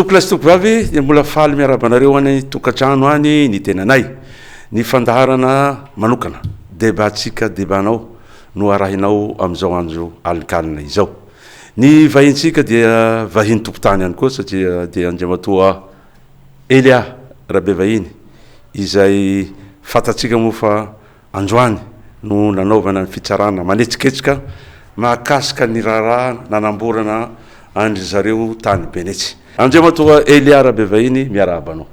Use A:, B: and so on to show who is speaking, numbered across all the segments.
A: tokolasy tokovavy dia mbola faly miarabanareo any tokantrano any ny tenanay ny fandaharana manokana debatsika debanao no arahinao am'izao andro alikalina izao ny vahintsika dia vahiny tokotany any koa satria dia andriamatoa Elia Rabe vahiny izay fatatsika moa fa androany no nanaovana ny fitsarana manetsiketsika mahakasika ny raharaha nanamborana andry zareo tany Benetsy. Andriamatoa Elia Rabe vahiny miarabanao.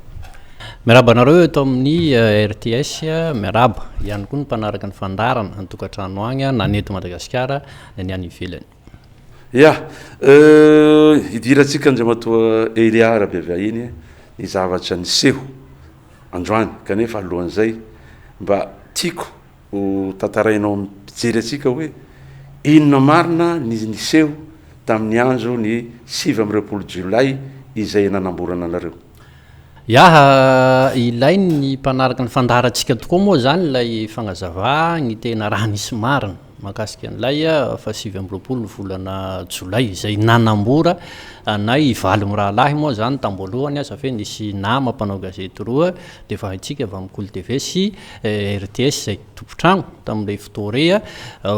B: Miaraba nareo eto amin'ny RTS miaraba ihany koa ny mpanaraka ny fandarana ny tokantrano agny na neto Madagasikara ny any ivelany.
A: Ya idiratsika andriamatoa Elia Rabe vahiny ny zavatra niseho androany kanefa alohan'izay mba tiako ho tantarainao mijery atsika hoe inona marina ny niseho tamin'ny andro ny 7 Jolay izay nanamborana anareo.
B: Yaha ilainy ny mpanaraka ny fandaratsika tokoa moa zany lay fagnazava ny tena raha nisy marina mahakasika an'ilay fa 7 volana Jolay izay nanambora anay valy mirahalahy moa zany tamboalohany asa fe nisy nama mpanao gazety roa de fa haitsika avy amin'ny Kolo TV sy RTS zay tompotragno tamin'ilay fotorea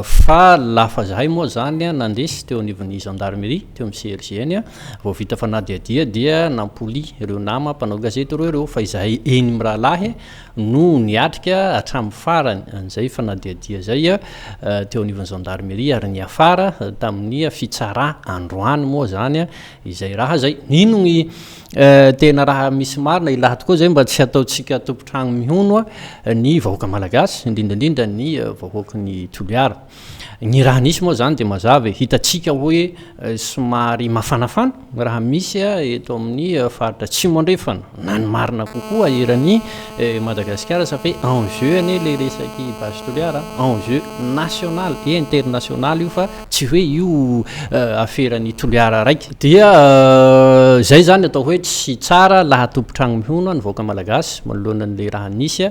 B: fa lafa zahay moa zany nandesy teo anivon'ny gendarmerie teo amin'ny CRG any vao vita fanadiadia dia nampoli ireo nama mpanao gazety roa ireo fa izahay eny mirahalahy no niatrika hatramin'ny farany an'izay fanadiadia zay teo anivon'ny gendarmerie ary ny afara tamin'ny fitsara androany moa zany izay raha zay nino ny tena raha misy marina ilaha tokoa zay mba tsy ataotsika tompotragno mihono ny vahoaka malagasy indrindrandrindra ny vahoaka ny Toliara ny raha nisy moa zany de mazava hitatsika hoe somary mafanafana raha misy eto amin'ny faritra atsimo andrefana na ny marina kokoa irany Madagasikara sa fe enjeu ane le resaky base Toliara enjeu national et international io fa tsy hoe io aferany Toliara raiky dia zay zany atao hoe tsy tsara laha tompotragno mihono ny vahoaka malagasy manoloanan'le raha nisy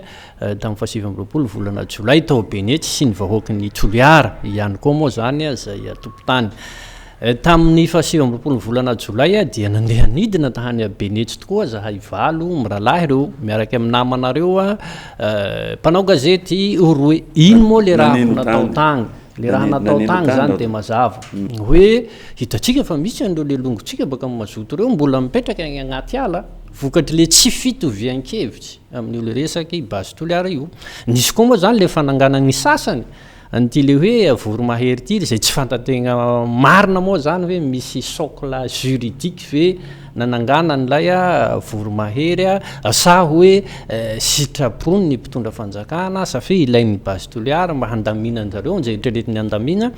B: tamin'ny 7 volana Jolay tao Benetsy sy ny vahoaka ny Toliara ihany koa moa zany zay tompotany tamin'ny 7 volana Jolay dia nandeha nidina tany Benetsy tokoa zahay valo mirahalahy ireo miaraka amin'ny namanareo mpanao gazety roe ino moa le raha natao tagny le raha natao tagny zany de mazava hoe hitatsika fa misy andreo le longotsika baka amin'ny mazoto reo mbola mipetraka agny agnaty ala vokatry le tsy fitovian-kevitsy amin'io resaky base Toliara io nisy koa moa zany le fananganany sasany anty le hoe voromahery ty zay tsy fantategna marina moa zany hoe misy socle juridique ve nanangana an'ilay voromahery sa hoe sitrapony ny mpitondra fanjakana sa fe ilain'ny base Toliara mba handaminanjareo zay treretiny andamina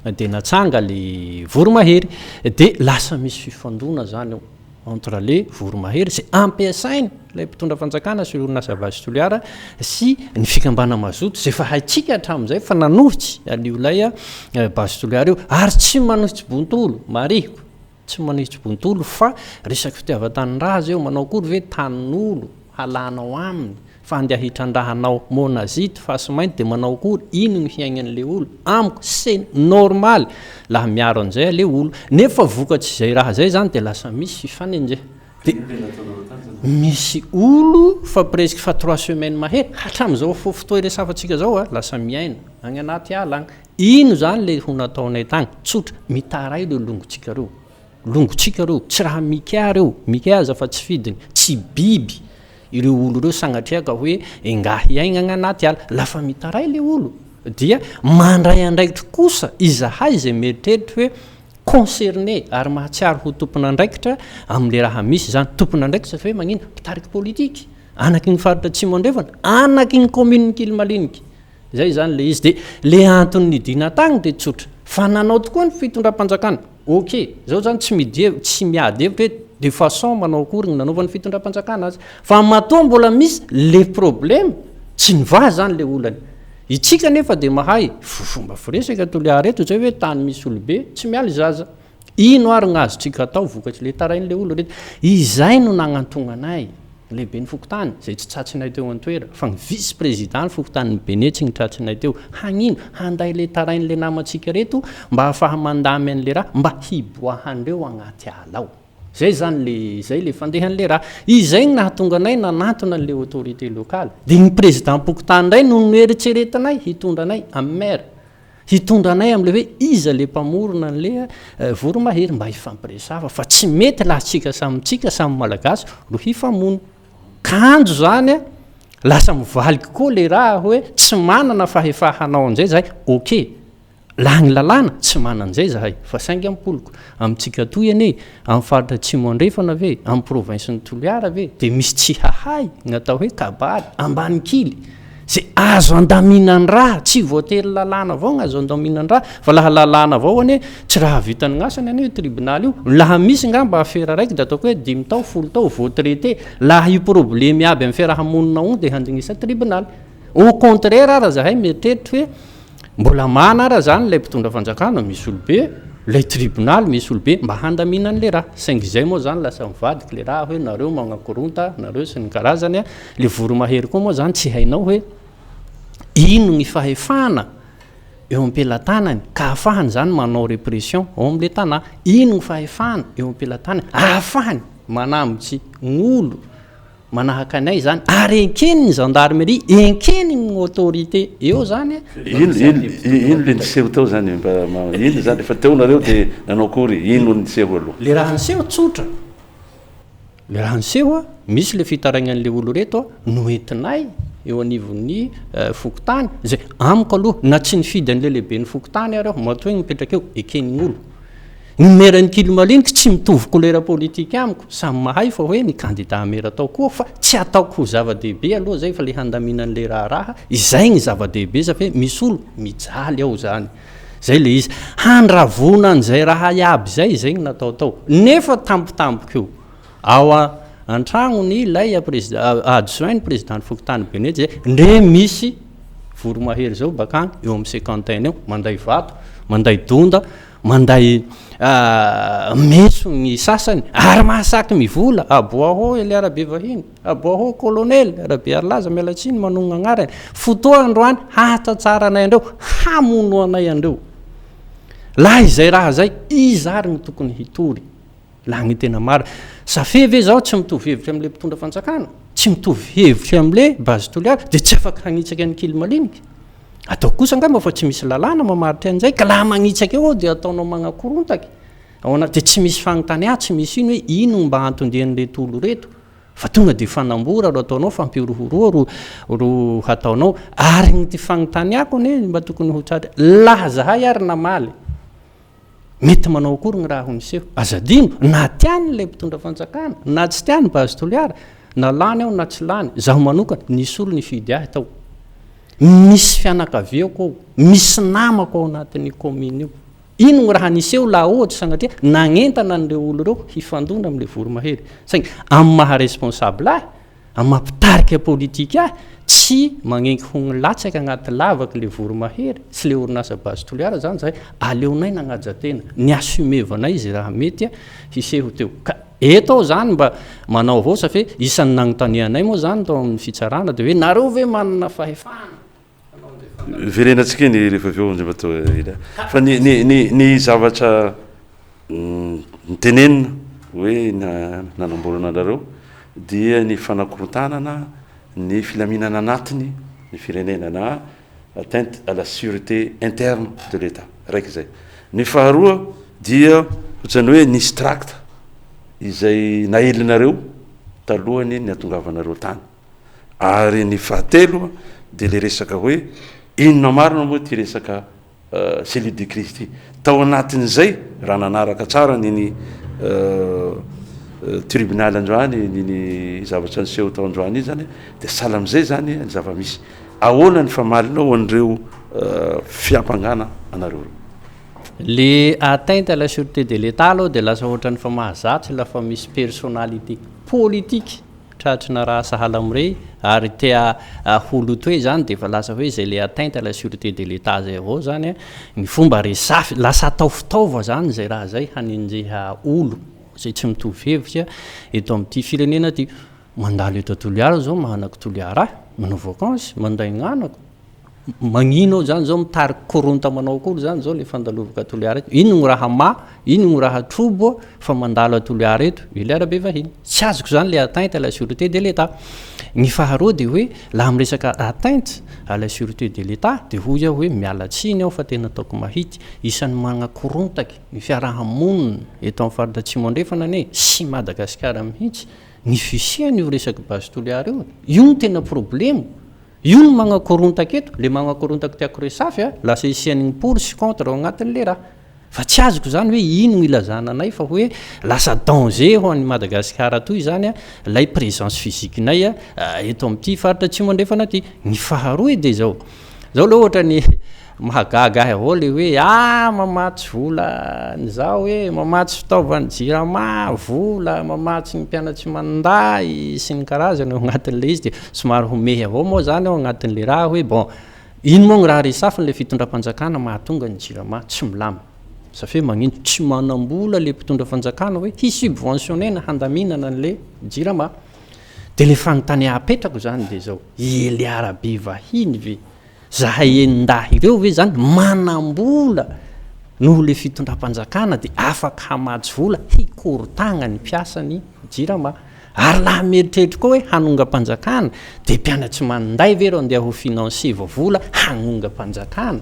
B: de natsanga le voromahery de lasa misy fifandona zany entre le voromahery zay ampiasainy lay mpitondra fanjakana sy orinasa base Toliara sy ny fikambana mazoto zay fa haitsika hatramin'izay fa nanohitsy alio lay base Toliara io ary tsy manohitsy bontolo marihiko tsy manohitsy bontolo fa resaky fitiavan-tanindraha zay manao akory ve tanin'olo halanao aminy fa andeha hitrandrahanao monazity fa sy mainty de manao akory ino ny hiaignan'le olo amiko c'est normal laha miaro an'izay le olo nefa vokatsy zay raha zay zany de lasa misy fifanenjeha de misy olo fa presque fa 3 semaines mahery hatramin'izao fotoa iresafatsika zao lasa miaina agny anaty ala agny ino zany le ho nataonay tagny tsotra mitaray le longotsika reo tsy raha mika reo mika aza fa tsy fidiny tsy biby ireo olo reo sagnatriaka hoe engahy aigna agny anaty ala lafa mitaray le olo dia mandray andraikitry kosa izahay zay mieritreritry hoe concerné ary mahatsiaro ho tompona andraikitra amin'le raha misy zany tompona andraikitra fa hoe magnino mpitariky politiky anaky ny faritra atsimo andrefana anaky ny commune Kilimaliniky zay zany le izy de le antony nidina tagny de tsotra fa nanao tokoa ny fitondram-panjakana ok zao zany tsy miady hevitra hoe de façon manao akory ny nanaovan'ny fitondram-panjakana azy fa matoa mbola misy le problème tsy niva zany le olany itsika nefa de mahay fomba firesaka Toliara eto zay hoe tany misy olobe tsy mialy zaza ino ary gnazotsika atao vokatry le tarain'le olo reto izay no nagnantonganay lehibe ny fokotany zay tsy tratsinay teo antoera fa ny vice président ny fokotan'ny Benetsy ny tratsinay teo hagnino handay le tarain'le namatsika reto mba ahafaha mandamy an'le raha mba hiboahandreo agnaty ala ao zay zany zay le fandehan'le raha izay ny nahatonga anay nanatona an'le autorité locale de ny président pokotany ndray no noeritseretanay hitondra anay amin'ny maire hitondra anay am'le hoe iza le mpamorona an'le voromahery mba hifampiresafa fa tsy mety lahatsika samytsika samy malagasy ro hifamono kanjo zany a lasa mivaliky koa le raha hoe tsy manana fahefahanao an'izay zahay ok laha ny lalàna tsy manan'izay zahay fa saingy ampoloko amintsika toy ane amin'ny faritra Tsimondrefana ve amin'ny province ny Toliara ve de misy tsy hahay natao hoe kabary ambany kily zay azo andaminany raha tsy voatery lalàna avao azo andaminany raha fa laha lalàna avao ane tsy raha vitany gn'asany ane tribunal io laha misy ngamba afera raiky de ataoko hoe 10 tao 10 tao voatraité laha io problème aby amin'ny fiarahamonina on de handinisa tribunal au contraire raha zahay mieritreritry hoe mbola mana raha zany lay mpitondra fanjakana misy olobe lay tribunal misy olobe mba handaminan'le raha saingy zay moa zany lasa mivadiky le raha hoe nareo magnakoronta nareo sy ny karazany a le voromahery koa moa zany tsy hainao hoe ino ny fahefana eo am-pelantanany ka ahafahany zany manao répression ao am'le tanà ino ny fahefana eo am-pelantanany ahafahany manambotsy gn'olo manahaka anay zany ary enkeny ny gendarmerie enkeny ny autorité eo zany
A: ino le niseho tao zany ino zany efa teo nareo de nanao akory ino niseho aloha
B: le raha niseho tsotra le raha niseho a misy le fitarainan'le olo reto noentinay eo anivon'ny fokotany zay amiko aloha na tsy nifidy an'le lehibe ny fokotany areo matoa hoe mipetraka eo ekenygn'olo ny merany kilo maliniky tsy mitovy kolera politika amiko samy mahay fa hoe ny candidat mera atao koa fa tsy ataoko ho zava-dehibe aloha zay fa le handaminan'le raharaha izay ny zava-dehibe sa fe misy olo mijaly ao zany zay le izy handravona an'izay raha iaby zay ny nataotao nefa tampotampoka eo ao antragnony lay adjoint ny président ny fokotany Benety zay ndre misy voromahery zao bakany eo amin'ny 50 eo manday vato manday donda manday meso ny sasany ary mahasaky mivola aboaho le arabe vahiny aboaho colonel arabe arlaza mialatsiny manogna agnarany fotoa androany hatatsara anay andreo hamono anay andreo laha izay raha zay izary ny tokony hitory laha ny tena mara safe ve zao tsy mitovy hevitra am'le mpitondra fanjakana tsy mitovy hevitra am'le base toliara de tsy afaka hagnitsaka ny kily maliniky atao kosa ngamba fa tsy misy lalàna mamaritra an'izay ka laha magnitsaka eo de ataonao magnakorontaka ao anaty de tsy misy fagnontanià tsy misy ino hoe ino mba antondian'le tolo reto fa tonga de fanambora ro ataonao fampirohoroa ro hataonao ary ny ty fagnontaniako ane mba tokony ho tratra laha zahay ary namaly mety manao akory ny raha ho niseho azadino na tiany le mpitondra fanjakana na tsy tiany base toliara na lany ao na tsy lany zaho manokana nisy olo nifidy ahy tao misy fianakaviako ao misy namako ao anatin'ny commune io ino ny raha niseho laha ohatra sanatria nagnentana an'ireo olo reo hifandona am'le voromahery saingy amin'ny maha responsable ahy amin'ny mampitarika politika ahy tsy magnenky ho latsaka agnaty lavaky le voromahery sy le orinasa base toliara zany zahay aleonay nagnajatena ny assumevanay izy raha mety a hiseho teo ka eto ao zany mba manao avao sa fe isan'ny nagnontanianay moa zany tao amin'ny fitsarana de hoe nareo ve manana fahefana
A: verenatsika iny rehefa aveo nzay mba tao ila fa ny zavatra nitenenina hoe nanambolana anareo dia ny fanakorotanana ny filaminana anatiny ny firenena na atteinte à la sûreté interne de l'état raiky zay ny faharoa dia ohatrany hoe nisy tracte izay nahelinareo talohany ny atongavanareo tany ary ny fahatelo de le resaka hoe inona marina moa ty resaka cellule de crise ty tao anatin'izay raha nanaraka tsara nyny tribunal androany ny zavatra niseho tao androany iny zany de sala am'izay zany ny zava-misy ahoana ny famalinao an'ireo fiampangana anareo
B: le atteinte à la sûreté de l'état aloha de lasa ohatrany fa mahazatsy lafa misy personnalité politique tratrina raha sahala am'irey ary tea holoto hoe zany de fa lasa hoe zay le atteinte à la sûreté de l'état zay avao zany ny fomba resafy lasa atao fitaova zany zay raha zay hanenjeha olo zay tsy mitovy hevitra eto amin'ity firenena ty mandalo eto Toliara zao mahanaky Toliara manao vacance manday gn'anako magnino zany zao mitary koronta manao akory zany zao le fandalovaka toliara eto ino gny raha ino gny raha trobo fa mandalo atoliara eto ilera be vahiny tsy azoko zany le atteinte à la sûreté de l'état ny faharoa de hoe laha miresaka atteinte à la sûreté de l'état de hoy aho hoe miala tsiny aho fa tena ataoko mahity isan'ny manakorontaka ny fiarahamonina eto amin'ny faritra atsimo andrefana ane sy Madagasikara mihitsy ny fisiany io resaky base toliara io ny tena problème io ny manakorontaka eto le manakorontaka tiako resafy lasa isian'ny pour sy contre ao anatin'le raha fa tsy azoko zany hoe ino ny ilazananay fa hoe lasa danger ho an'ny Madagasikara toy zany lay présence physiquenay eto amin'ity faritra tsy mandrefana ty ny faharoa de zao le ohatra ny mahagaga avao le hoe mamatsy vola zao hoe mamatsy fitaovany jirama vola mamatsy ny mpianatsy manday sy ny karazany ao anatin'le izy de somary homehy avao moa zany ao anatin'le raha hoe bon ino moa gny raha resafiny le fitondram-panjakana mahatonga ny jirama tsy milamy safy magnino tsy manambola le mpitondra fanjakana hoe hisubventionné na handaminana an'le jirama de le fanontania apetrako zany de zao ele arabe vahiny ve zahay endahy ireo ve zany manambola noho le fitondram-panjakana de afaka hamatsy vola hikorotagna ny mpiasany jirama ary laha meritreritra koa hoe hanonga-panjakana de mpianatsy manday ve reo andeha ho financer vola hanonga-panjakana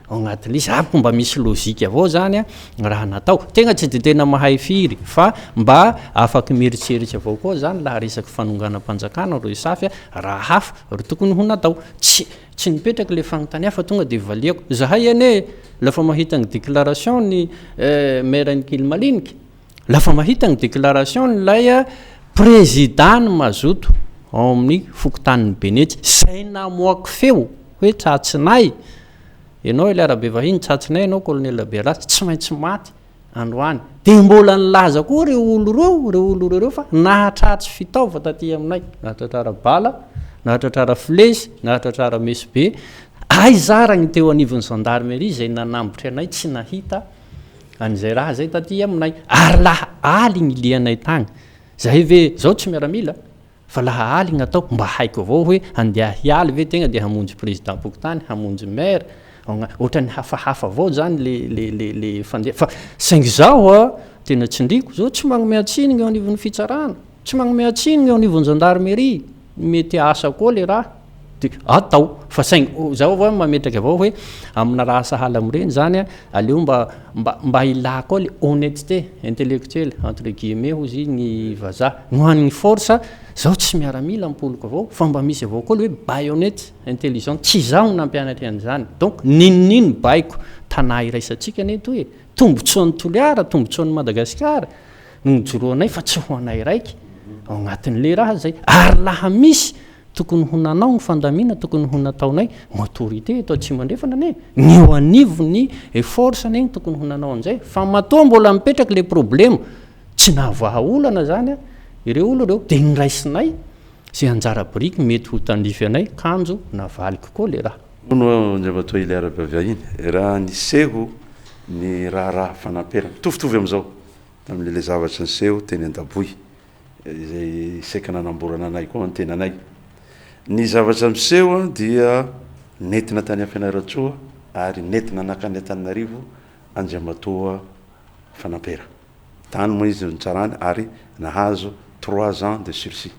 B: ao anatin'le izy avy mba misy lozika avao zany raha natao tegna tsy de tena mahay firy fa mba afaky mieritseritsy avao koa zany laha resaky fanonganam-panjakana ro isafy raha hafa ro tokony ho natao tsy nipetraky le fanontania fa tonga de valiako zahay ane lafa mahita ny déclaration ny maire Nkilimaliniky lafa mahita ny déclaration nylay président ny mazoto ao amin'ny fokotanin'ny Benetsy zay namoako feo hoe tsatsinay ianao ile arabe vahiny tsatsinay ianao colonel Beras tsy maintsy maty androany de mbola nilaza koa reo olo reo fa nahatratsy fitaova taty aminay nahatratrara bala nahatratrara flesy nahatratrara mesy be zara ny teo anivon'ny gendarmerie zay nanambotry anay tsy nahita an'izay raha zay taty aminay ary laha aly ny lianay tagny zahay ve zao tsy miaramila fa laha aly gn'atao mba haiko avao hoe andeha hialy ve tegna de hamonjy président pokotany hamonjy maire ohatrany hafahafa avao zany le fandeha fa saingy zao tena tsindriko zao tsy magnome atsinigny eo anivon'ny fitsarana tsy magnome atsinigny eo anivon'ny gendarmerie mety asa koa le raha de atao fa saingy zao avao mametraky avao hoe amina raha sahala am'ireny zany aleo mba ilà koa le honnêteté intellectuelle entre guillemets hozy ny vazaha no an'ny force zao tsy miaramila ampoloko avao fa mba misy avao koa le hoe baïonnette intelligente tsy zaho nampianatry an'izany donc ninonino baiko tanà iraisantsika ane to hoe tombotsoan'ny toliara tombotsoan'ny Madagasikara no joroanay fa tsy ho anay raiky ao anatin'le raha zay ary laha misy tokony ho nanao ny fandamina tokony ho nataonay autorité eto atsimo andrefana ane ny eo anivony force ane tokony ho nanao an'izay fa matoa mbola mipetraky le problème tsy nahavoaha olana zany ireo olo reo de nyraisinay zay anjara biriky mety ho tandrify anay kanjo navaliko koa le raha
A: ndrabatoa ile ara-bavahiny raha niseho ny raharaha fanamperana mitovitovy am'izao tam'le zavatra niseho teny an-daboy zay saika nanamborana anay koa ny tenanay ny zavatra miseho dia nentina tany Ampianaratsoa ary nentina nakany Antananarivo Andriamatoa Fanampera tany moa izy nitsarany ary nahazo 3 ans de sursis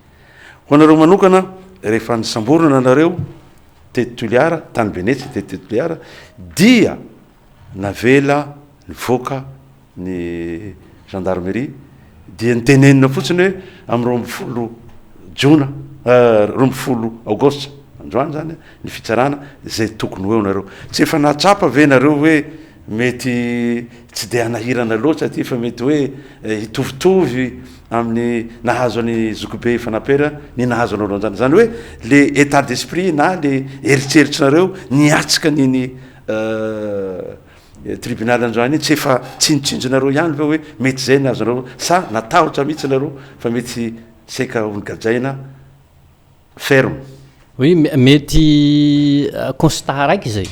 A: ho anareo manokana rehefa nisamborana anareo tety Toliara tany Benetsy tety Toliara dia navela nivoaka ny gendarmerie dia nitenenina fotsiny hoe amin'ny 20 Jona 20 Aogositra androany zany ny fitsarana zay tokony ho eo nareo tsy efa nahatsapa ve nareo hoe mety tsy de anahirana loatra ty fa mety hoe hitovitovy amin'ny nahazo any Zokobe Fanampera ny nahazo anao zany zany hoe le état d'esprit na le eritreritrinareo niatsika niny tribunal androany tsy efa tsinotsinjonareo ihany fa hoe mety zay nahazo anareo sa natahotra mihitsy nareo fa mety saika onigajaina ferme
B: oui mety constat raiky zay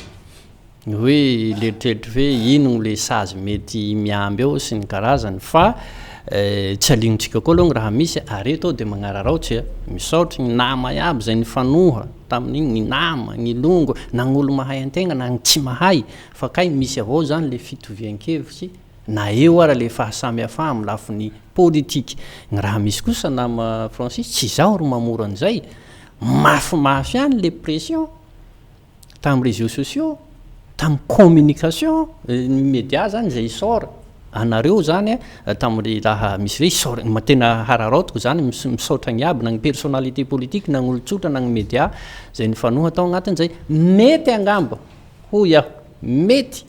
B: hoe leritreritry hoe ino le sazy mety miamby eo sy ny karazany fa tsy alignotsika koa aloha raha misy areto ao de magnararaotsy misaotry ny nama iaby zay ny fanoha tamin'igny ny nama ny longo na gn'olo mahay antegna na ny tsy mahay fa kay misy avao zany le fitovian-kevitry na eo ara le fahasamihafa amin'ny lafiny politika ny raha misy kosa nama Francis tsy zao ro mamora an'izay mafimafy any le pression tamin'ny réseaux sociaux tamin'ny communication ny média zany zay isora anareo zany tamin'ny raha misy hoe isora tena hararaotiko zany misaotra ny aby na ny personnalité politique na gn'olotsotra na ny média zay ny fanoha tao agnatin'izay mety angamba hoy aho mety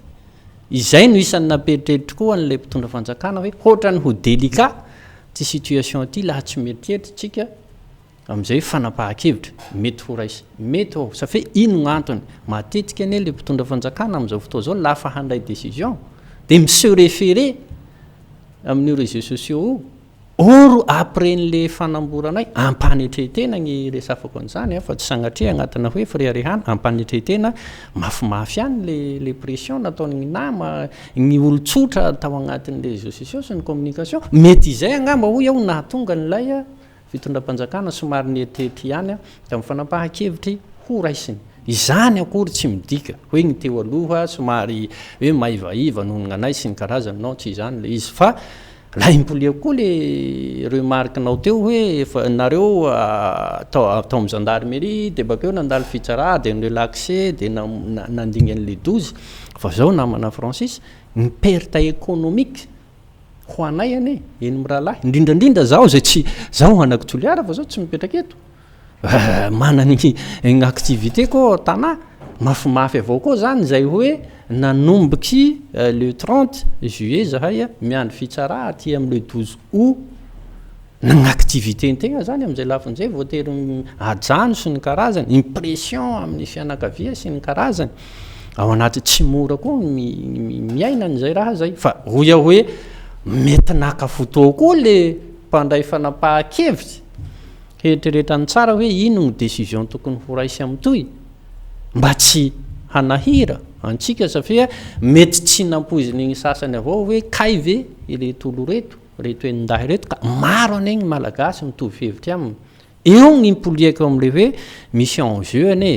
B: izay no isan'ny naperitreritry koa an'le mpitondra fanjakana hoe hotrany ho délicat ty situation ty laha tsy meritreritry tsika am'izay fanapahan-kevitra mety ho raisy mety ao safia ino gn'antony matetika ane le mpitondra fanjakana am'izao fotoa zao lafa handray décision de mise référé amin'io réseaux sociaux oro après n'le fanamboranay ampanetretena ny resafako an'izany fa tsy sagnatria agnatina hoe frérihany ampanetretena mafimafy any le pression nataony nama ny olotsotra tao agnatin'le réseaux sociaux sy ny communication mety izay angamba hoy aho nahatonga nylay fitondram-panjakana somary nieritreritry ihany tamin'ny fanapahan-kevitry ho raisiny izany akory tsy midika hoe ny teo aloha somary hoe maivaiva noho gnanay sy ny karazany nao tsy izany le izy fa la impolia koa le remarquenao teo hoe nareo tao amin'ny gendarmerie de bakeo nandalo fitsara de nrelaxé de nandigny an'le 12 fa zao namana Francis ny perte économique ho anay ane eny mirahalahy indrindrandrindra zaho zay tsy zaho anakitroliara fa zao tsy mipetraka eto manany ny activité ko tanà mafimafy avao koa zany zay hoe nanomboky le 30 juillet zahay miandry fitsara aty am'le 12 août nagn-activité ntegna zany am'izay lafin'izay voatery ajano sy ny karazany impression amin'ny fianakavia sy ny karazany ao anaty tsy mora koa miaina n'izay raha zay fa hoy aho hoe mety naka fotoa koa le mpandray fanapahan-kevitry heritreretany tsara hoe ino ny décision tokony ho raisy am'toy mba tsy hanahira antsika safia mety tsy nampoizin'igny sasany avao hoe kayve ireto olo reto endahy reto ka maro anegny malagasy mitovy hevitry aminy eo ny impoliako am'le hoe misy enjeu ane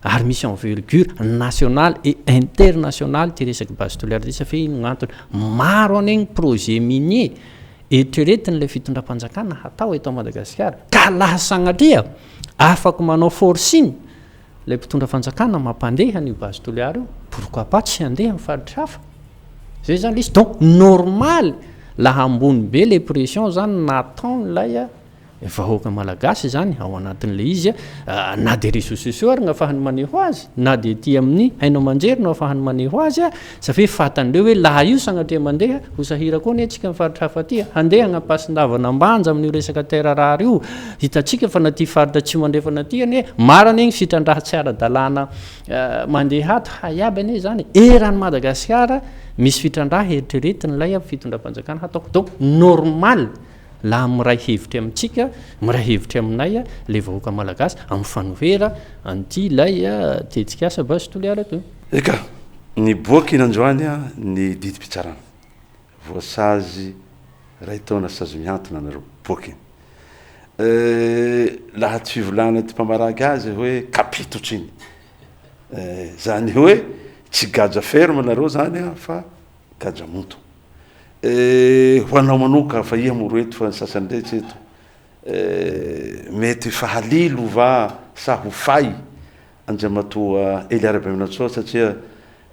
B: ary misy envergure nationale et internationale ty resaky base toliara ty safia ino gn'antony maro anegny projet minier eritreretin'le fitondram-panjakana hatao eto Madagasikara ka laha sagnatria afaka manao forcing le mpitondra fanjakana mampandeha ny base toliara io pourquoi pas tsy handeha amin'ny faritry hafa zay zany izy donc normal laha ambony be le pression zany nataony lay vahoaka malagasy zany ao anatin'le izy na de réseaux sociaux ary gn'afahany maneho azy na de ty amin'ny hainao manjery no afahany maneho azy safia fatan'ireo hoe laha io sagnatria mandeha ho sahira koa ny atsika mifaritry hafa ty handeha agnapasin-davana ambanja amin'io resaka terarary io hitatsika fa naty faritra tsy mandrefana ty ane marany igny fitrandraha tsy ara-dalàna mandeha ato hayaby ane zany erany Madagasikara misy fitrandraha eritreretiny lay fitondram-panjakana hataoko donc normal laha miray hevitry amintsika miray hevitry aminay le vahoaka malagasy amin'ny fanohera anty lay tetsika asa base toliara to
A: eka ny boaky nandroany ny didim-pitsarana voasazy ray taona sazy miantona nareo boaky laha tsy fivolana ty mpamaraky azy hoe kapitotry iny zany hoe tsy gaja ferme nareo zany fa gaja monto ho anao manoka fa iha moro eto fa sasany rehetra eto mety fahalilo va sa ho fay andriamatoa Ely Arabeminatsoa satria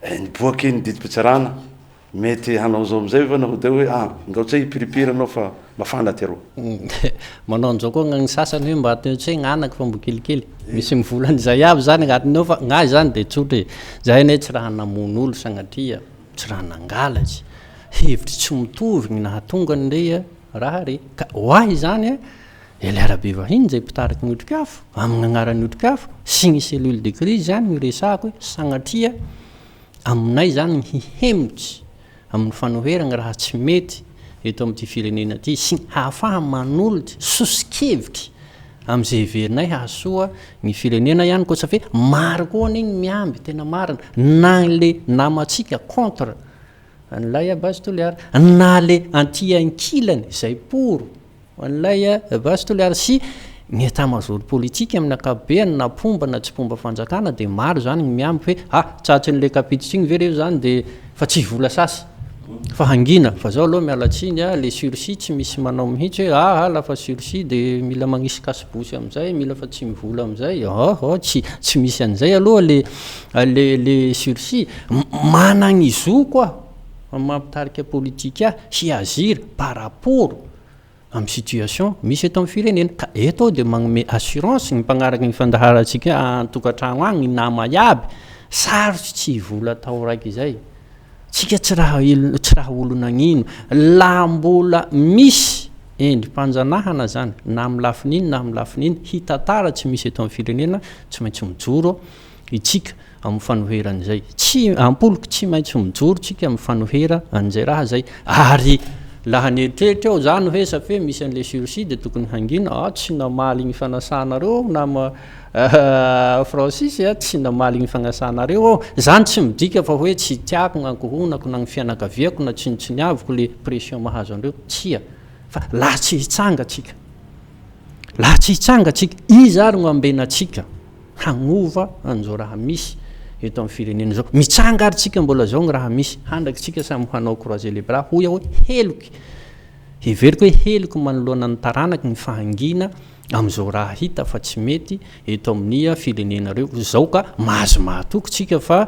A: ny boaky ny didim-pitsarana mety hanao zao am'izay fa naho de hoe ngaotsay hipiripira anao fa mafana ty aroa
B: manao an'izao koa gny sasany hoe mba atetsy hoe gn'anaky fa mbo kelikely misy mivolany zay aby zany agnatiny ao fa gnazy zany de tsotra zay ane tsy raha namono olo sagnatria tsy raha nangalatsy hevitry tsy mitovy ny nahatonga nyle raha re ka hoahy zany Ely Arabe vahiny zay mpitariky ny otrikafo amin'ny agnaran'ny otrikafo sy ny cellule de crise zany ny resako hoe sagnatria aminay zany ny hihemitsy amin'ny fanoheragna raha tsy mety eto amin'ity firenena ty sy hahafaha manolotsy sosikevitry am'izay heverinay hahasoa ny firenena ihany koa safia maro koa an'igny miamby tena marina na le namatsika contre an'lay base toliara na le anti-ankilany zay poro an'lay base toliara sy ny etat-majoro politika amin'ny akabeany na pomba na tsy pomba fanjakana de maro zany ny miamby hoe tsatsin'le kapititra igny ve reo zany de fa tsy vola sasy fa hangina fa zao aloha mialatsiny le sursis tsy misy manao mihitsy hoe lafa sursis de mila magnisy kasibosy am'izay mila fa tsy mivola am'izay tsy misy an'izay aloha le sursis managnizo koa mampitarika politika sy aziry par rapport amin'ny situation misy eto amin'ny firenena ka eto de magnome assurance ny mpagnaraka ny fandaharatsika antokatrano agny ny nama iaby sarotsy tsy vola tao raiky izay tsika tsy raha olo nagnino la mbola misy endrim-panjanahana zany na amin'ny lafin'iny na amin'ny lafin'iny hitatara tsy misy eto amin'ny firenena tsy maintsy mijoro itsika amin'ny fanoheran'izay tsy ampoloko tsy maintsy mijoro tsika amin'ny fanohera an'izay raha zay ary laha nieritreritry eo zany hoe safe misy an'le sursis de tokony hangina tsy namaly igny fanasanareo nama Francis tsy namaly igny fanasanareo zany tsy midika fa hoe tsy tiako gn'ankohonako na gny fianakaviako na tsinitsiniaviko le pression mahazo andreo tsia fa la tsy hitsangatsika izy ary no ambenatsika hagnova an'izao raha misy eto amin'ny firenena zao mitsanga ary tsika mbola zao gny raha misy handraky tsika samy hanao croiser les bras hoy hoe heloky heveriko hoe heloky manoloana ny taranaky ny fahangina am'izao raha hita fa tsy mety eto amin'ny firenenareo zao ka mahazo mahatoko tsika fa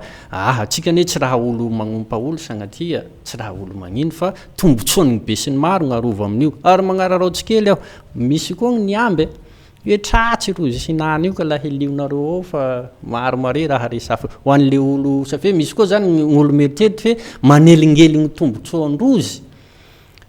B: tsika ne tsy raha olo magnompa olo sagnatia tsy raha olo magnino fa tombotsoany be sy ny maro gn'arova amin'io ary magnararaotsikely aho misy koa ny amby hoe tratsy rozy sinany io ka la helionareo ao fa maro mare raha resafa ho an'le olo safe misy koa zany gn'olo mieritreritry hoe manelingeligny tombotsoan-drozy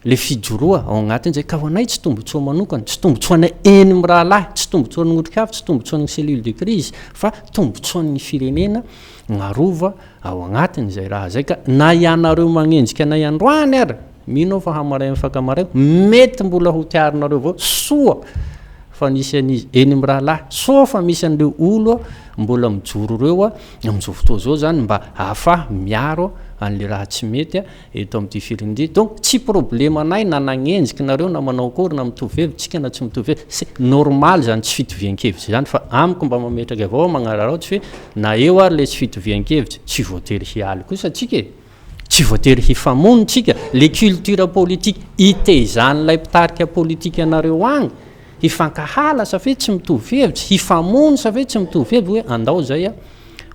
B: le fijoroa ao agnatin'izay ka ho anay tsy tombotsoa manokana tsy tombotsoana eny mi rahalahy tsy tombotsoan'ny otrikafy tsy tombotsoan'ny cellule de crise fa tombotsoan'ny firenena gn'arova ao agnatin'izay raha zay ka na ianareo magnenjika na iandroany ary mino fa hamaray mifakamaray mety mbola ho tiarinareo avao soa fa nisy an'izy eny mi rahalahy so fa misy an'ireo olo mbola mijoro reo am'izao fotoa zao zany mba hahafaha miaro an'le raha tsy mety eto amin'ity firenena donc tsy problème anay na nagnenjiky nareo na manao akory na mitovy tsika na tsy mitovy c'est normal zany tsy fitovian-kevitsy zany fa amiko mba mametraky avao magnararaotsy hoe na eo ary le tsy fitovian-kevitsy tsy voatery hialy kosa tsika tsy voatery hifamono tsika le culture politique itezan'lay mpitarika politika anareo agny hifankahala sa fe tsy mitovy hevitsy hifamono sa fe tsy mitovy hevitsy hoe andao zay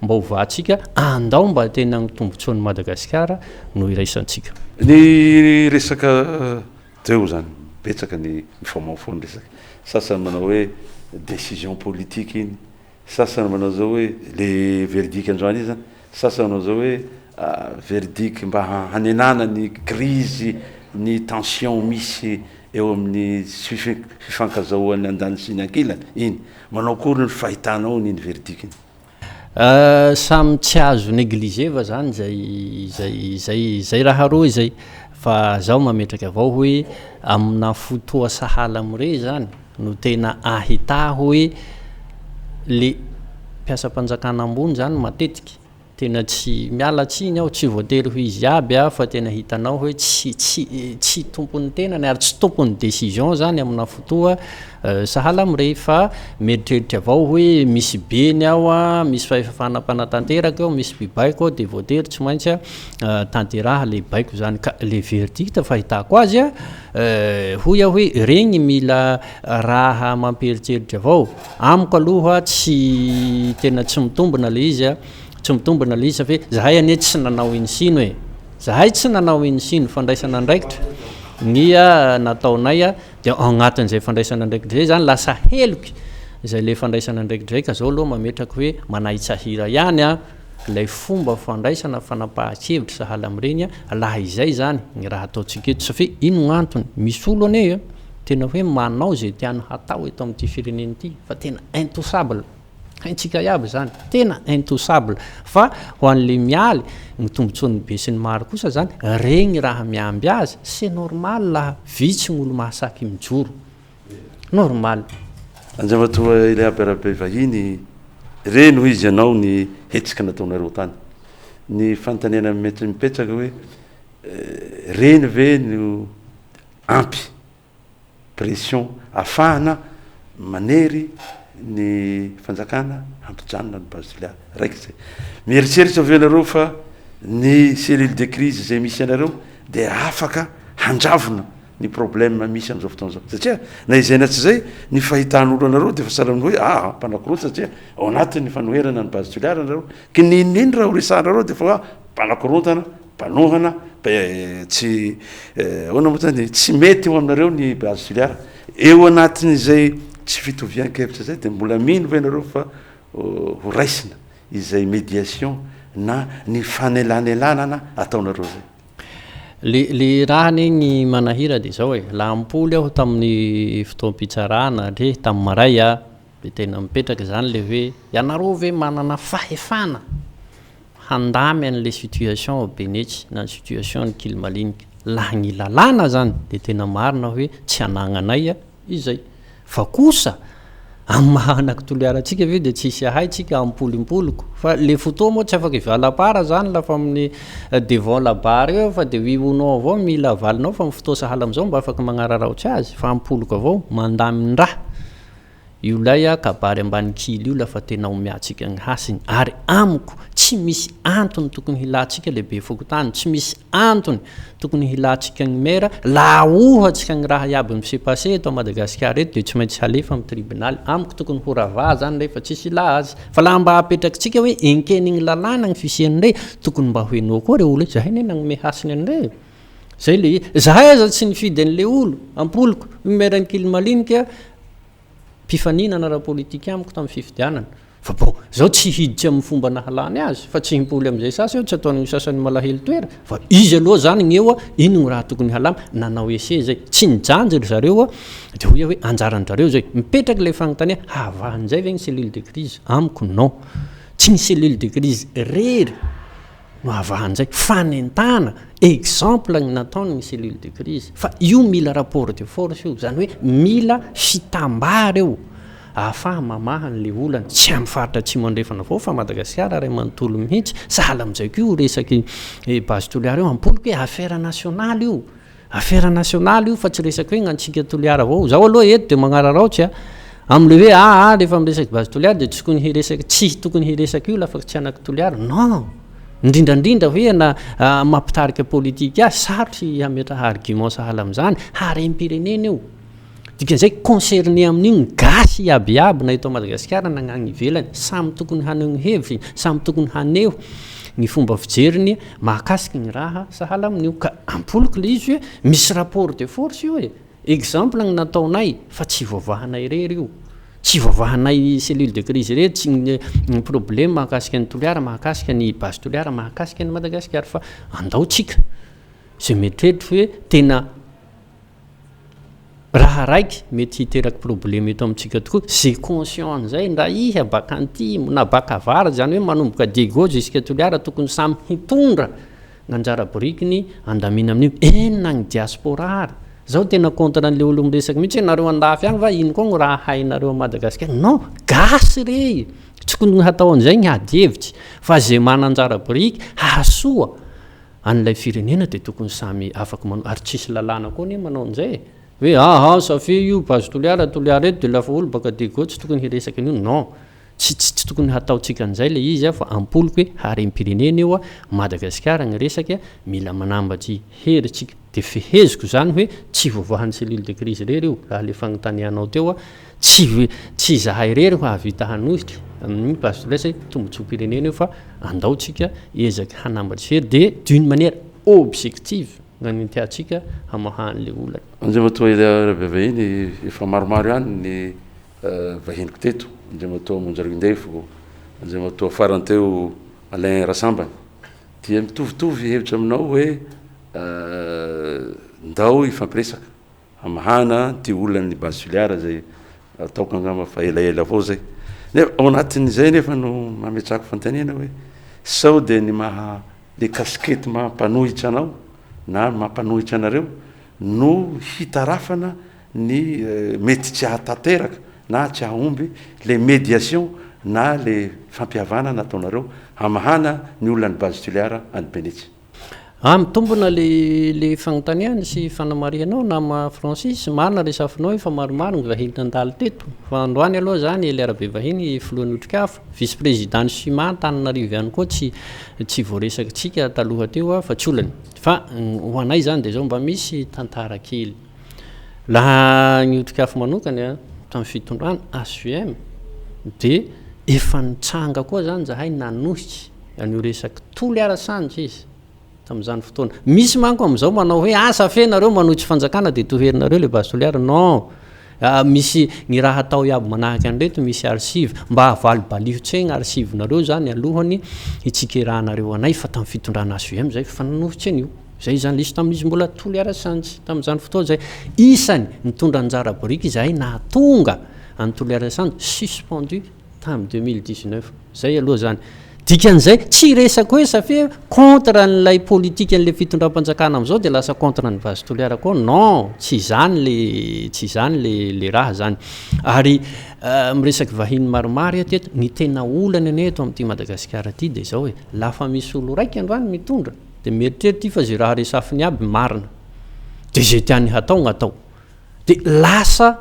B: mba hovatsika andao mba tena ny tombotsoan'ny Madagasikara no iraisantsika
A: ny resaka teo zany betsaka ny mifamafony resaka sasany manao hoe décision politique iny sasany manao zao hoe le verdict androany izy sasany manao zao hoe verdict mba hanenana ny crise ny tension misy eo amin'ny fifankazahoan'ny andany sy ny ankilany iny manao akory ny fahitanao n'iny verdict iny
B: samy tsy azo négligé va zany zay raha roa zay fa zaho mametraky avao hoe amina fotoa sahala amire zany no tena ahita hoe le mpiasa-panjakana ambony zany matetiky tena tsy mialatsiny aho tsy voatery ho izy aby fa tena hitanao hoe tsy tompon'ny tenany ary tsy tompon'ny décision zany amina fotoa sahala amire fa mieritreritra avao hoe misy beny ao misy fahefafana-panatanteraka ao misy bibaiko ao de voatery tsy maintsy tanteraha le baiko zany ka le verdict fahitako azy hoy aho hoe regny mila raha mampieritreritra avao amiko aloha tsy tena tsy mitombona le izy tsy mitombona le izy fe zahay ane tsy nanao insino hoe zahay tsy nanao insino fandraisana andraikitra ny nataonay de agnatin'izay fandraisana andraikitra zay zany lasa heloky zay le fandraisana andraikitra zay ka zao aloha mametraky hoe manaitsahira ihany lay fomba fandraisana fanapahan-kevitra sahala am'ireny laha izay zany ny raha ataontsika eto sa fe ino gn'antony misy olo ane tena hoe manao zay tiany hatao eto amin'ity firenena ity fa tena intouchable haintsika iaby zany tena intouchable fa ho an'le mialy ny tombontsoan'ny be sy ny maro kosa zany regny raha miamby azy c'est normal laha vitsy gn'olo mahasaky mijoro normal
A: anjamatoa ile aby arabe vahiny reno izy ianao ny hetsika nataonareo tany ny fantanena mety mipetraka hoe reny ve no ampy pression afahana manery ny fanjakana ampijanona ny basilia raiky zay mieritseritsy avy anareo fa ny cellule de crise zay misy anareo de afaka hanjavona ny problème misy am'izao fotoana zao satria na izaina tsy zay ny fahitan'olo anareo de fa salaminy hoe mpanakoroty satria ao anatin'ny fanoherana ny base tuliara anareo ke nininy raha horesanareo de fa mpanakorotana mpanohana tsy ahoana moa zany tsy mety eo aminareo ny base tuliara eo anatin'izay tsy fitovian-kevitra zay de mbola mino ve nareo fa ho raisina izay médiation na ny fanelanelana ataonareo zay
B: le raha ny manahira de zao hoe la ampoly aho tamin'ny fotoam-pitsarana re tamin'ny maray de tena mipetraka zany le hoe ianareo ve manana fahefana handamy an'le situation benetsy na situation ny kilmalinika la ny lalàna zany de tena marina hoe tsy anagnanay izay fa kosa amin'ny mahanaky toliaratsika ve de tsisy ahaitsika ampolimpoliko fa le fotoa moa tsy afaka ivalapara zany lafa amin'ny devant labara eo fa de wionao avao mila avalinao fa mifotoa sahala am'izao mba afaka magnararaotsy azy fa ampoliko avao mandaminy raha io lay kabary ambany kily io lafa tena omiatsika ny hasiny ary amiko tsy misy antony tokony hilatsika lehibe fokotany tsy misy antony tokony hilatsika ny mera la ohatsika ny raha iaby misepase eto Madagasikara eto de tsy maintsy halefa amin'ny tribunal amiko tokony ho ravà zany rehefa tsisy ila azy fa la mba apetrakitsika hoe enkenigny lalàna ny fisian're tokony mba hoenao koa re olo zahay ne nagnome hasiny an're zay le zahay aza tsy nifidy an'le olo ampoliko meran'ny kilmalinika mpifaninana raha politika amiko tamin'ny fifidianana fa bon zao tsy hiditsy amin'ny fomba nahalany azy fa tsy himpoly am'izay sasy eo tsy ataony sasany malahelo toera fa izy aloha zany ny eo ino ny raha tokony halama nanao ese zay tsy nijanjy ry zareo de hoia hoe anjaran'zareo zay mipetraky le fagnontania havahan'izay ve ny cellule de crise amiko non tsy ny cellule de crise rery no havahan'izay fanentana exemple ny nataony ny cellule de crise fa io mila rapport de force io zany hoe mila fitambara eo ahafaha mamahany le olana tsy amin'ny faritra tsy mandrefana avao fa Madagasikara ray manontolo mihitsy sahala am'izay ko io resaky base toliara io ampoliko hoe affaire nationale io affaire nationale io fa tsy resaky hoe gnantsika toliara avao zao aloha eto de magnararaotsy am'le hoe rehefa miresaky base toliara de tokony hiresaky tsy tokony hiresaky io lafa tsy anaky toliara non indrindrandrindra hoe na mampitarika politika azy sarotry ametraha argument sahala am'zany harem-pirenena io dikan'izay concerné amin'io ny gasy iabiaby na eto Madagasikara na gn'agny ivelany samy tokony haneho ny heviny samy tokony haneho ny fomba fijeriny mahakasiky ny raha sahala amin'io ka ampoliko le izy hoe misy rapport de force io e exemple ny nataonay fa tsy voavahanay rery io tsy voavahanay cellule de crise rery tsy ny problème mahakasika ny toliara mahakasika ny base toliara mahakasika ny Madagasikara fa andaotsika zay metretry hoe tena raha raiky mety hiteraky problème eto amintsika tokoa zay conscient an'izay ndra iha baka antimo na baka avara zany hoe manomboka diego jusqu'à toliara tokony samy hitondra gn'anjara borikiny andamina amin'io enina ny diaspora ary zao tena contre an'le olo miresaky mihitsy nareo andafy agny va ino koa ny raha hainareo Madagasikara non gasy re tsokony hatao an'izay ny ady hevitsy fa zay mananjara boriky hahasoa an'ilay firenena de tokony samy afaka manao ary tsisy lalàna koa ne manao an'izay hoe safy io base toliara eto de lafa olo baka dego tsy tokony hiresaky an'io non tsy tokony hataotsika an'izay le izy fa ampoliko hoe harem-pirenena io Madagasikara ny resaky mila manambatsy heritsika de feheziko zany hoe tsy voavoahan'ny cellule de crise rery io raha le fagnontanianao teo tsy zahay rery ho havita hanohitry amin'ny base toliara tombontso-pirenena io fa andaotsika ezaky hanambatsy hery de d'une manière objective gnany tiatsika hamahan'le olana
A: anzay matoa vavahiny efa maromaro ihany ny vahiniko teto anzay matoa monjarindefo anzay matoa farany teo Alain Rasambany dia mitovitovy hevitra aminao hoe ndao ifampiresaka hamahana ty olany base toliara zay ataoko angamba fa elaela avao zay nefa ao anatin'izay nefa no mametrako fantaniana hoe sao de ny maha le kaskety mampanohitra anao na mampanohitra anareo no hitarafana ny mety tsy hatateraka na tsy hahomby le médiation na le fampihavana nataonareo hamahana ny olona ny base toliara any benetsy
B: mitombona le fagnontaniana sy fanamarianao nama Francis marina resafinao efa maromaro ny vahiny nandalo teto fa androany aloha zany lerabe vahiny filohan'ny otrikafo vice président Sima Antananarivo ihany koa tsy voaresaka tsika taloha teo fa tsy olany fa ho anay zany de zao mba misy tantara kely laha ny otrikafo manokany tamin'ny fitondrana ASUM de efa nitsanga koa zany zahay nanohitsy an'io resaky toly arasandry izy tam'izany fotoana misy manko am'izao manao hoe asa fenareo manohitsy fanjakana de toherinareo le base toliara non misy ny raha atao iaby manahaky an'ireto misy archive mba havaly balihotregny archive-nareo zany alohany hitsikerahanareo anay fa tamin'ny fitondrana ASUM zay fa nanohitsy an'io zay zany lisy tamin'izy mbola toly arasandry tam'izany fotoana zay isany nitondra anjara boriky zahay nahatonga any toly arasandry suspendu tamin'ny 2019 zay aloha zany dikan'izay tsy resaka hoe safia contre n'lay politique an'le fitondram-panjakana am'izao de lasa contre ny base toliara koa non tsy zany le raha zany ary miresaky vahiny maromaro teto ny tena olany ane eto amin'ity Madagasikara ty de zao hoe lafa misy olo raiky androany mitondra de mieritrery fa zay raha resafiny aby marina de zay tiany hatao gn'atao de lasa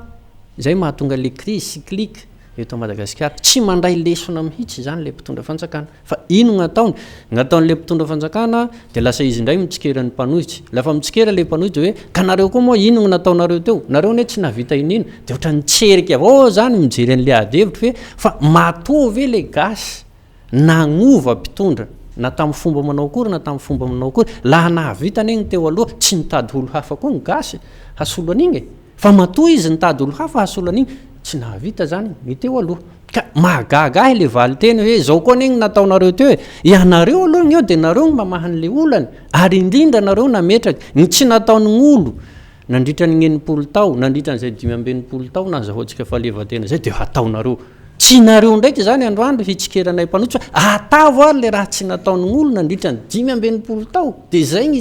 B: zay mahatonga le crise cyclique eto Madagasikara tsy mandray lesona mihitsy zany le mpitondra fanjakana fa ino gn'ataon'le mpitondra fanjakana de lasa izy indray mitsikeran'ny mpanohitsy lafa mitsikera le mpanohitsy hoe ka nareo koa moa ino gn'nataonareo teo nareo ne tsy navita inino de ohatra nitseriky avao zany mijery an'le adevitra hoe fa matovy le gasy nagnova mpitondra na tamin'ny fomba manao akory na tamin'ny fomba manao akory laha nahavitany egny teo aloha tsy nitady olo hafa koa ny gasy hasolo an'igny fa matoa izy nitady olo hafa hasolo an'igny tsy nahavita zany ny teo aloha ka mahagaga le valy teny hoe zao koa negny nataonareo teo hoe ianareo aloha ny eo de nareo mamahan'le olany ary indrindra nareo nametraky ny tsy nataony gn'olo nandritra ny 9 tao nandritra n'izay 5 tao na zahoantsika falevatena zay de hataonareo tsy nareo ndraiky zany androandro hitsikeranay mpanohitsy atavo ary le raha tsy nataony gn'olo nandritra ny 5 tao de zay ny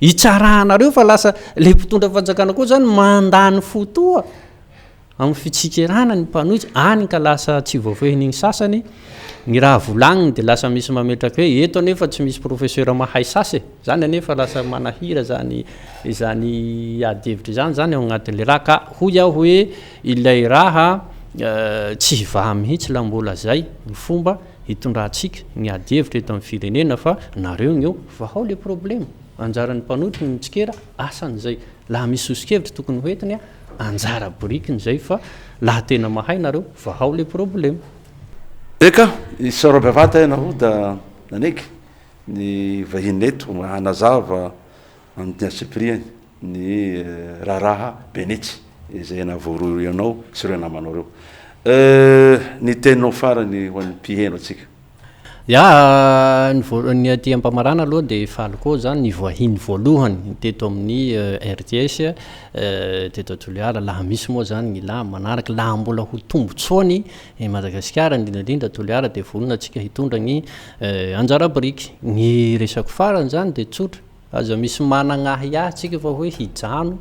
B: itsarahanareo fa lasa le mpitondra fanjakana koa zany mandany fotoa amin'ny fitsikerana ny mpanohitsy any ka lasa tsy voafehin'igny sasany ny raha volagniny de lasa misy mametraky hoe eto anefa tsy misy professeur mahay sasy zany anefa lasa manahira zany adevitra zany ao agnatin'le raha ka hoy aho hoe ilay raha tsy hivaha mihitsy la mbola zay ny fomba hitondrantsika ny adevitra eto amin'ny firenena fa nareo gn'eo vahao le problème anjaran'ny mpanohitra ny mitsikera asan'zay laha misy osikevitra tokony hoetiny anjara borikiny zay fa laha tena mahay nareo vahao le problème
A: eka isaorabavata ianao da naneky ny vahineto anazava amin'ny asipriany ny raharaha benetsy izay navoro ianao sy reo namanao reo ny teninao farany ho an'ny mpiheno atsika
B: ny aty ampamarana aloha de faly koa zany ny voahiny voalohany teto amin'ny RTS teto Toliara laha misy moa zany ny laha manaraky laha mbola ho tombotsoany Madagasikara indrindrandrindra Toliara de vonona atsika hitondra ny anjara boriky ny resako farany zany de tsotra aza misy managnahy tsika fa hoe hijano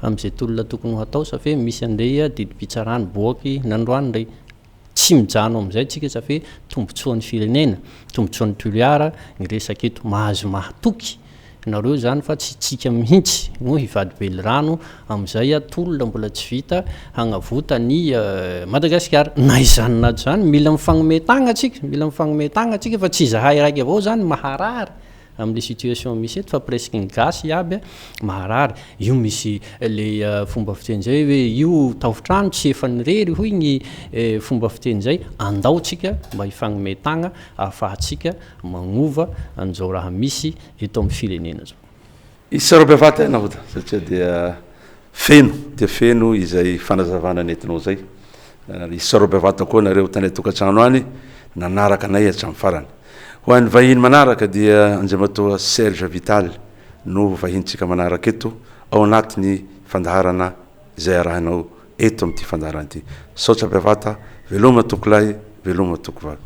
B: am'izay tolona tokony ho atao safia misy andray didipitsarany boaky nandroany ndray tsy mijano am'izay tsika safia tombotsoan'ny firenena tombotsoan'ny Toliara ny resaka eto mahazo mahatoky nareo zany fa tsy tsika mihitsy no hivady belirano am'izay tolona mbola tsy vita hagnavota ny Madagasikara na izany na zany mila mifagnometagna atsika fa tsy zahay raiky avao zany maharary am'le situation misy eto fa presque ny gasy iaby maharary io misy le fomba fiteny zay hoe io taotrano tsy efa nirery hoy ny fomba fiteny zay andaotsika mba hifagnometagna ahafahatsika magnova an'izao raha misy eto amin'ny firenena zao
A: isarobevata ianao da satria dia feno izay fanazavana nentinao zay isarobevata koa nareo tany tokantrano any nanaraka anay hatramin'ny farany ho an'ny vahiny manaraka dia Andriamatoa Serge Vital no vahintsika manaraka eto ao anatiny fandaharana izay arahanao eto amin'ity fandaharana ity saotra bevata veloma tokolay veloma tokovavy